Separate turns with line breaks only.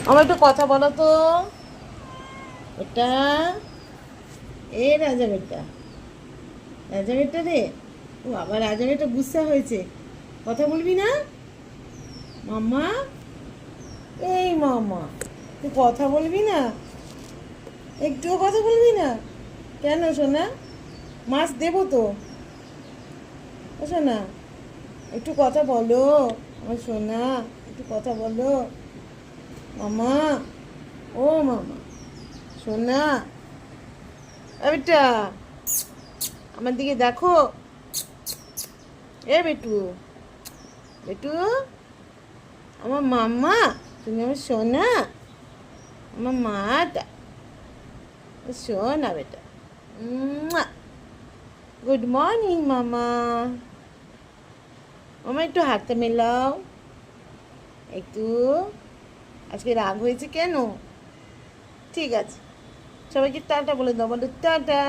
আমার একটু কথা বলো তো। এটা এ রাজা বেটা, রাজা বেটা রে। ও আবার রাজা বেটা গুসা হয়েছে। কথা বলবি না মাম্মা? এই মাম্মা, তুই কথা বলবি না? একটুও কথা বলবি না? কেন সোনা? মাছ দেবো তো। ও সোনা, একটু কথা বলো। আমার সোনা, একটু কথা বলো মামা। ও মামা, সোনা, বেটা, আমার দিকে দেখো। এ বেটু, বেটু, আমার মাম্মা, তুমি আমার সোনা, আমার মাটা, সোনা বেটা। গুড মর্নিং মামা। মামা একটু হাতটা মেলাও একটু। আজকে রাগ হয়েছে কেন? ঠিক আছে, সবাইকে টাটা বলে দাও, বলো টাটা।